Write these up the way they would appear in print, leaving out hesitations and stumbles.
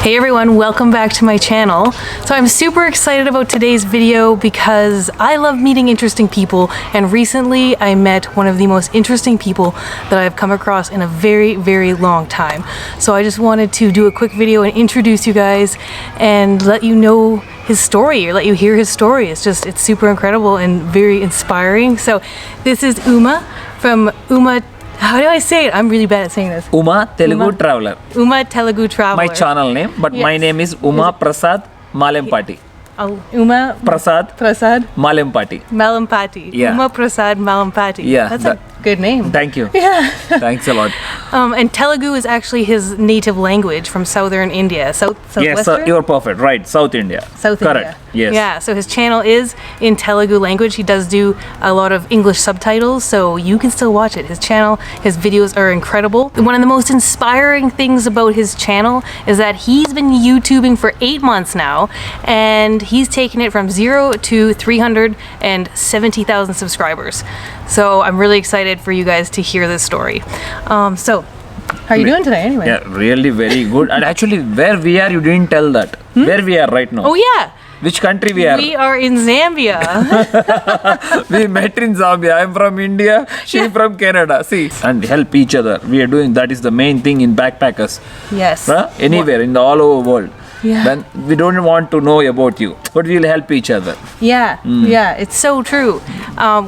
Hey everyone, welcome back to my channel. So I'm super excited about today's video because I love meeting interesting people, and recently I met one of the most interesting people that I've come across in a very, very long time. So I just wanted to do a quick video and introduce you guys and let you know his story, or let you hear his story. It's super incredible and very inspiring. So this is Uma from Uma. How do I say it? I'm really bad at saying this. Uma Telugu Traveler. Uma Telugu Traveler. My channel name, but Yes. my name is Uma Prasad Malempati. Oh, Uma Prasad Malempati. Malampati. Yeah. Uma Prasad Malampati. Yeah, That's a good name. Thank you. Yeah. Thanks a lot. And Telugu is actually his native language from southern India. Southwestern? Yes, you're perfect. Right, South India. South Correct. India. Yes. Yeah, so his channel is in Telugu language. He does do a lot of English subtitles, so you can still watch it. His channel, his videos are incredible. One of the most inspiring things about his channel is that he's been YouTubing for 8 months now, and he's taken it from 0 to 370,000 subscribers. So I'm really excited for you guys to hear this story. So, how are you doing today anyway? Yeah, really very good. And actually, where we are, you didn't tell that. Where we are right now. Oh yeah! Which country we are? We are in Zambia. We met in Zambia. I'm from India. She's from Canada. See, and help each other. We are doing that is the main thing in backpackers. Yes. Anywhere in the all over world. Yeah. Then we don't want to know about you, but we'll help each other. Yeah, yeah, it's so true.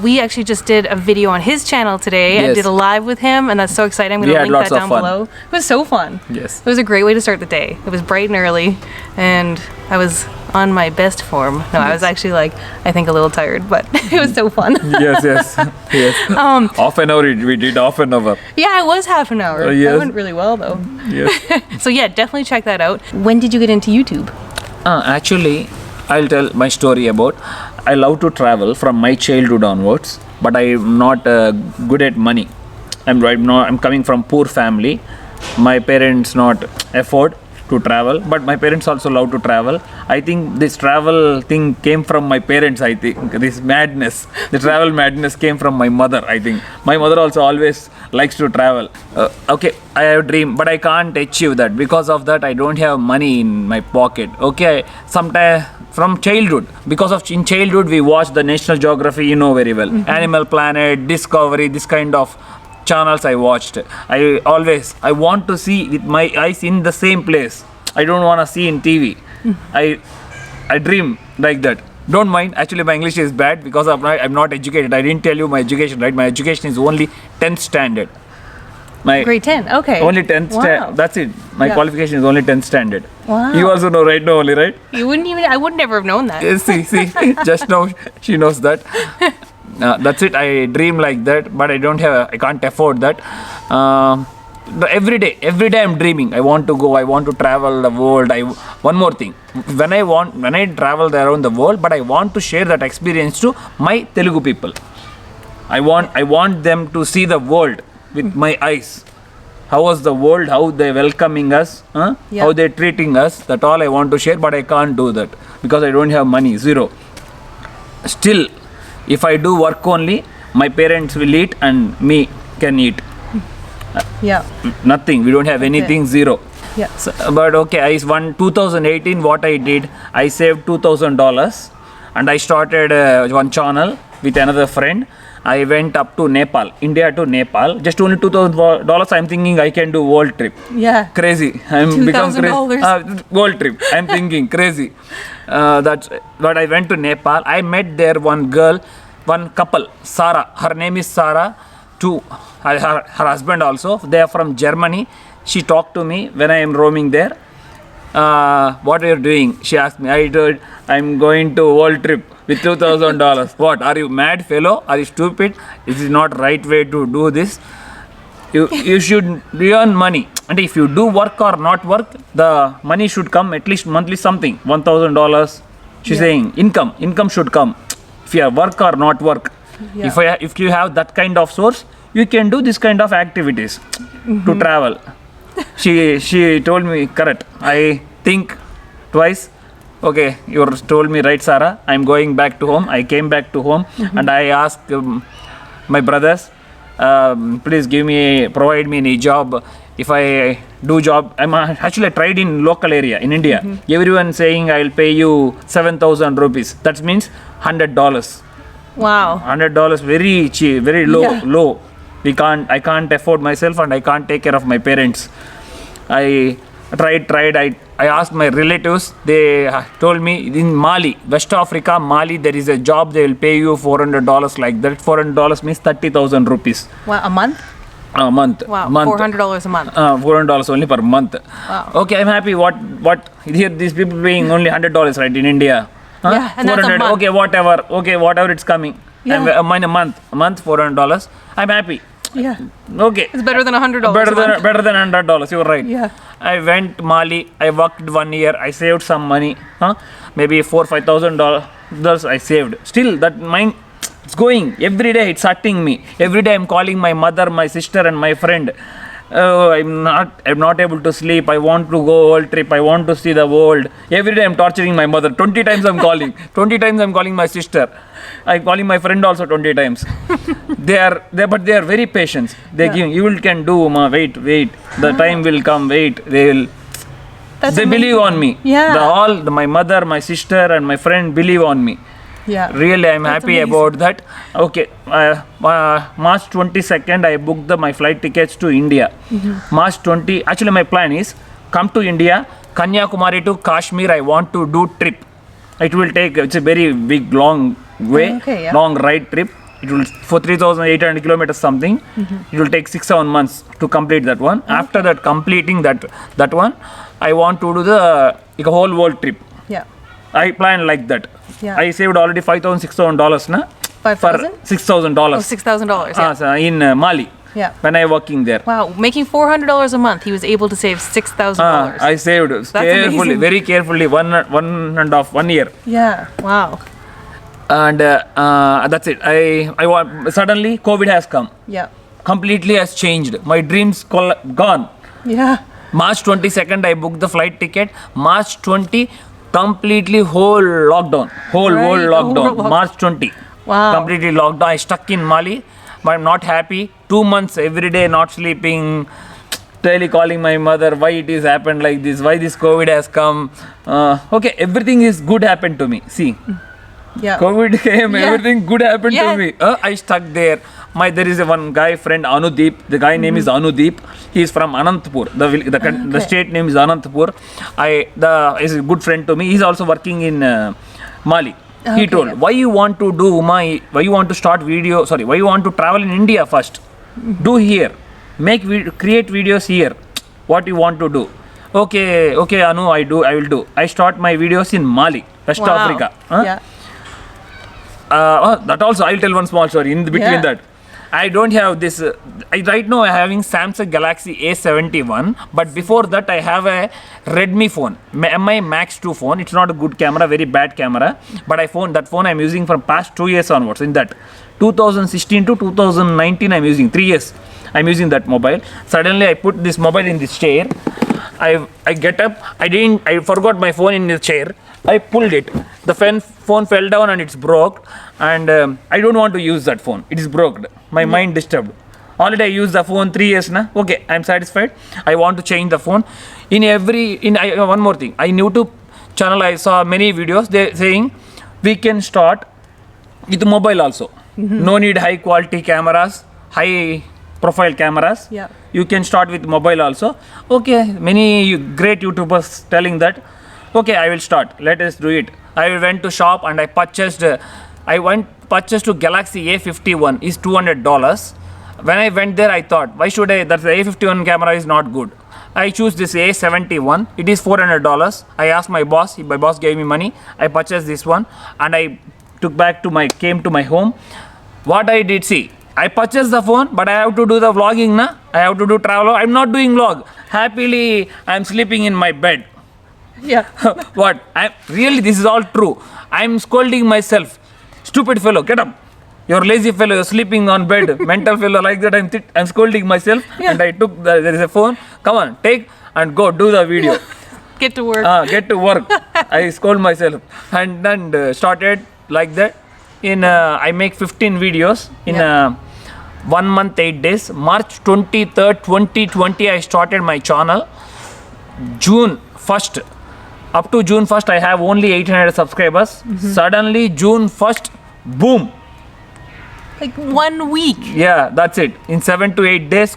We actually just did a video on his channel today and Yes. did a live with him, and that's so exciting. I'm We going to had link lots that of down fun. below. It was so fun. Yes. It was a great way to start the day. It was bright and early, and I was on my best form. No, I was actually I think a little tired, but it was so fun. Yes. Half an hour we did half an hour. Yeah, it was half an hour. Yes. That went really well, though. Yes. So yeah, definitely check that out. When did you get into YouTube? Actually, I'll tell my story about. I love to travel from my childhood onwards, but I'm not good at money. I'm coming from poor family. My parents not afford to travel, but my parents also love to travel. I think this travel thing came from my parents. I think this madness, the travel madness came from my mother. I think my mother also always likes to travel. Okay, I have a dream, but I can't achieve that because of that. I don't have money in my pocket. Okay, sometime from childhood, because of in childhood we watch the National Geography, you know very well, Animal Planet, Discovery, this kind of channels I watched. I want to see with my eyes in the same place. I don't want to see in TV. I dream like that. Don't mind. Actually, my English is bad because I'm not educated. I didn't tell you my education, right? My education is only 10th standard. Grade 10. Okay. Only 10th Wow. standard. That's it. My Yeah. qualification is only 10th standard. Wow. You also know right now only, right? You wouldn't even. I would never have known that. Yes, see. Just now she knows that. That's it. I dream like that, but I can't afford that. Every day I'm dreaming. I want to go. I want to travel the world. One more thing. When I travel around the world, but I want to share that experience to my Telugu people. I want them to see the world with my eyes. How was the world? How they welcoming us? Yeah. How they treating us? That all I want to share, but I can't do that because I don't have money. Zero. Still, if I do work only, my parents will eat and me can eat. Yeah. Nothing. We don't have anything. Zero. Yeah. So, but okay, 2018 what I did, I saved $2,000 and I started one channel with another friend. I went up to Nepal, India to Nepal. Just only $2,000. I'm thinking I can do world trip. Yeah. Crazy. I'm become crazy. $2,000. World trip. I'm thinking crazy. That's. But I went to Nepal. I met there one girl, one couple, Sarah. Her name is Sarah. Her husband also. They are from Germany. She talked to me when I am roaming there. What are you doing? She asked me. I told I'm going to world trip with $2,000. What? Are you mad, fellow? Are you stupid? This is not right way to do this. You should earn money, and if you do work or not work, the money should come at least monthly something. $1,000. She's saying income should come. If you have work or not work, if you have that kind of source, you can do this kind of activities to travel. She told me correct. I think twice. Okay, you told me right, Sarah. I'm going back to home. I came back to home and I asked my brothers, please provide me any job. If I do job. Actually I tried in local area in India. Everyone saying I'll pay you 7,000 rupees. That means $100. Wow. $100 very cheap, very low. Yeah. Low. I can't afford myself and I can't take care of my parents. I tried. I asked my relatives. They told me in Mali, West Africa, Mali, there is a job. They will pay you $400 like that. $400 means 30,000 rupees. Wow, a month? A month. Wow, month. $400 a month. $400 only per month. Wow. Okay, I'm happy. What? Here these people paying only $100, right? In India. Yeah, and that's a month. Okay, whatever. Okay, whatever it's coming. Yeah. A month, $400. I'm happy. Yeah. Okay. It's better than $100. Better than $100. You're right. Yeah. I went Mali. I worked 1 year. I saved some money. Maybe $4,000-5,000 I saved. Still, that mind, it's going. Every day it's hurting me. Every day I'm calling my mother, my sister, and my friend. I'm not able to sleep. I want to go world trip. I want to see the world. Every day I'm torturing my mother. 20 times I'm calling. 20 times I'm calling my sister. I'm calling my friend also 20 times. But they are very patient. They give, you can do, ma. Wait. The time will come. Wait. They believe on me. Yeah. My mother, my sister, and my friend believe on me. Yeah. Really, I'm happy about that. Okay, March 22nd, I booked my flight tickets to India. March 20. Actually, my plan is come to India, Kanyakumari to Kashmir. I want to do trip. It will take. It's a very big, long way, long ride trip. It will for 3,800 kilometers something. It will take 6-7 months to complete that one. After that, completing that one, I want to do the whole world trip. Yeah. I planned like that. Yeah. I saved already $5,000-6,000 na? $5,000? For $6,000. Oh, $6,000. Yeah. In Mali. Yeah. When I working there. Wow, making $400 a month, he was able to save $6,000. I saved carefully, very carefully, 1 year. Yeah. Wow. And that's it. I want suddenly COVID has come. Yeah. Completely has changed. My dreams gone. Yeah. March 22nd, I booked the flight ticket. March 20. Completely whole lockdown. Whole lockdown. March 20. Wow. Completely lockdown. I stuck in Mali, but I'm not happy. 2 months every day not sleeping. Daily calling my mother, why it is happened like this? Why this COVID has come? Okay, everything is good happened to me. See, yeah. COVID came. Yeah. Everything good happened to me. I stuck there. There is one guy friend Anudeep. The guy name is Anudeep. He is from Anantapur. The state name is Anantapur. Is a good friend to me. He's also working in Mali. He told, why you want to do why you want to start video? Sorry, why you want to travel in India first? Do here. Create videos here. What you want to do? Okay, Anu, I will do. I start my videos in Mali, West Africa. Yeah. That also I'll tell one small story in between that. I don't have this. Right now I'm having Samsung Galaxy A71, but before that I have a Redmi phone, MI Max 2 phone. It's not a good camera, very bad camera. But that phone I'm using from past 2 years onwards. In that 2016 to 2019 I'm using 3 years. I'm using that mobile. Suddenly I put this mobile in this chair. I get up. I forgot my phone in the chair. I pulled it. The phone fell down and it's broke. And I don't want to use that phone. It is broke. My mind disturbed. Already I used the phone 3 years now. Okay, I'm satisfied. I want to change the phone. One more thing. In YouTube channel I saw many videos. They're saying we can start with mobile also. No need high quality cameras, high profile cameras. Yeah. You can start with mobile also. Okay, many great YouTubers telling that. Okay, I will start. Let us do it. I went to shop and I purchased to Galaxy A51 is $200. When I went there, I thought, why should that the A51 camera is not good. I choose this A71. It is $400. I asked my boss. My boss gave me money. I purchased this one and I came to my home. What I did, see, I purchased the phone, but I have to do the vlogging, na? I have to do travel. I'm not doing vlog. Happily, I'm sleeping in my bed. Yeah. What? Really, this is all true. I'm scolding myself. Stupid fellow, get up. You're lazy fellow, you're sleeping on bed. Mental fellow like that. I'm scolding myself. Yeah. And I took, there is a phone. Come on, take and go do the video. Get to work. Get to work. I scold myself. And then started like that. I make 15 videos in 1 month, 8 days. March 23rd, 2020, I started my channel. June 1st. Up to June 1st, I have only 800 subscribers. Suddenly, June 1st, boom. Like 1 week. Yeah, that's it. In 7 to 8 days,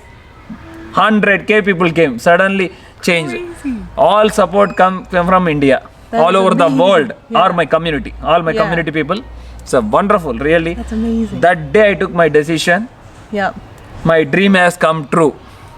100k people came. Suddenly changed. Crazy. All support come from India. That's all over amazing. the world Yeah. are my community. All my Yeah. community people. It's a wonderful, really. That's amazing. That day I took my decision. Yeah. My dream has come true.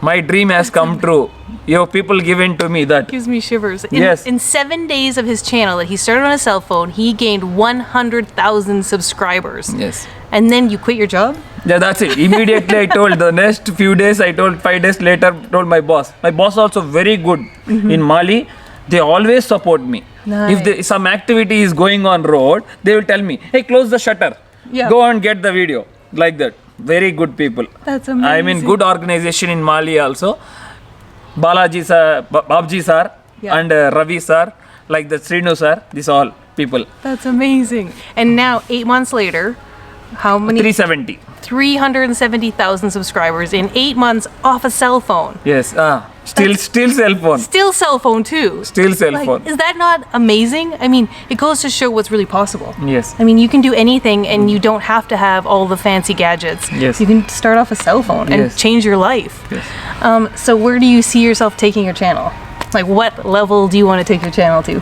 My dream has come true. Your people given to me that. Gives me shivers. Yes. In 7 days of his channel that he started on a cell phone, he gained 100,000 subscribers. Yes. And then you quit your job? Yeah, that's it. Immediately I told the next few days, I told 5 days later, told my boss. My boss also very good in Mali. They always support me. Nice. If some activity is going on road, they will tell me, hey, close the shutter. Yeah. Go and get the video. Like that. Very good people. That's amazing. I mean, good organization in Mali also. Balaji sir, Babji sir, Yeah. and Ravi sir, like the Srinu sir, these all people. That's amazing. And now, 8 months later, how many? 370. 370,000 subscribers in 8 months off a cell phone. Yes. Still cell phone. Still cell phone too. Still cell Like, phone. is that not amazing? I mean, it goes to show what's really possible. Yes. I mean, you can do anything and you don't have to have all the fancy gadgets. Yes. You can start off a cell phone and Yes. change your life. Yes. So where do you see yourself taking your channel? Like, what level do you want to take your channel to?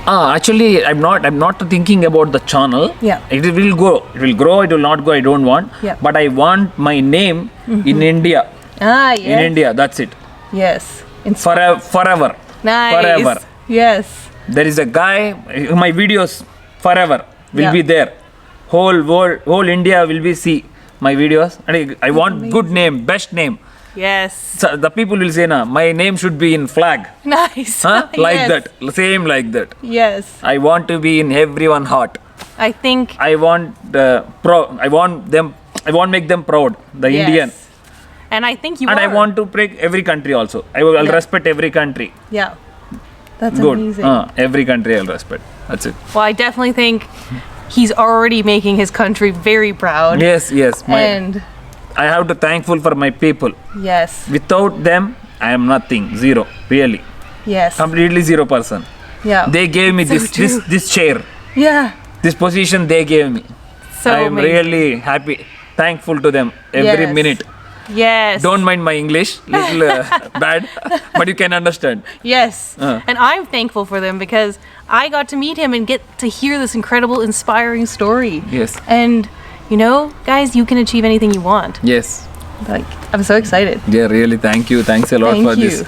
Actually, I'm not thinking about the channel. Yeah. It will go. It will grow. It will not go. I don't want. Yeah. But I want my name in India. Ah, yes. In India, that's it. Yes. Forever. Nice. Forever. Yes. There is a guy. My videos forever will Yeah. be there. Whole world, whole India will be see my videos. And I want good name, best name. Yes. So the people will say, "Na, my name should be in flag." Nice. Huh? Like Yes. that. Same like that. Yes. I want to be in everyone heart. I think. I want I want make them proud, the Yes. Indian, And I think you and are. I want to break every country also. I'll Yeah. respect every country. Yeah. That's Good. amazing. Every country I'll respect. That's it. Well, I definitely think he's already making his country very proud. Yes. And I have to thankful for my people. yes. Without them, I am nothing. Zero. Really. Yes. Completely 0%. Yeah. They gave me So true. this chair, Yeah. this position they gave me. So I am amazing. really happy, thankful to them every Yes. minute. Yes. Don't mind my English, little bad, but you can understand. Yes. Uh. And I'm thankful for them because I got to meet him and get to hear this incredible, inspiring story. Yes. And, you know, guys, you can achieve anything you want. Yes. Like, I'm so excited. Yeah, really. Thank you. Thanks a lot Thank for you. this.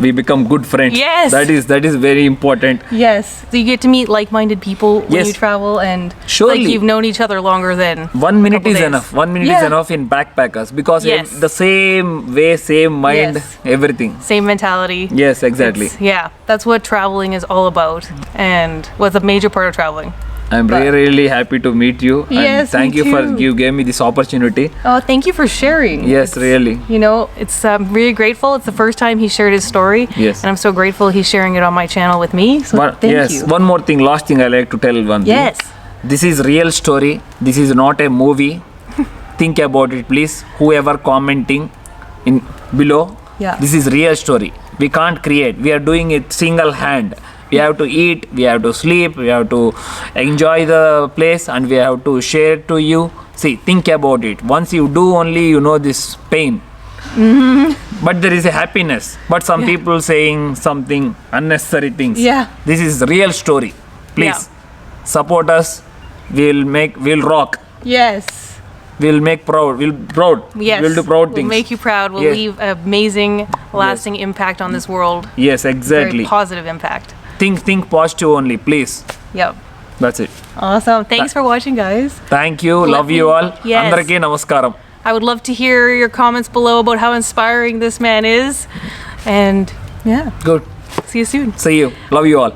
We become good friends. Yes. That is very important. Yes. So you get to meet like-minded people when Yes. you travel and Surely. like you've known each other longer than 1 minute couple is days. enough. 1 minute is Yeah. enough in backpackers because Yes. the same way, same mind, Yes. everything. same mentality. Yes, exactly. Yeah, that's what traveling is all about and what's a major part of traveling. I'm But- really happy to meet you. And Yes, thank me you for too. you gave me this opportunity. Oh, thank you for sharing. Yes, really. You know, it's really grateful. It's the first time he shared his story. Yes. And I'm so grateful he's sharing it on my channel with me. So thank yes, you. one more thing, last thing I like to tell one Yes. thing. This is real story. This is not a movie. Think about it, please. Whoever commenting in below. Yeah. This is real story. We can't create. We are doing it single hand. We have to eat, we have to sleep, we have to enjoy the place, and we have to share to you. See, think about it. Once you do, only you know this pain. But there is a happiness. But some people saying something unnecessary things. Yeah. This is real story. Please support us. We'll rock. Yes. We'll make proud. Yes. We'll do proud We'll things. make you proud. We'll Yes. leave an amazing, lasting impact on this world. Yes, Very exactly. positive impact. Think positive only, please. Yep. That's it. Awesome. Thanks for watching, guys. Thank you. Let Love you me- all. Yes. Andarki namaskaram. I would love to hear your comments below about how inspiring this man is. And yeah, Good. see you soon. See you. Love you all.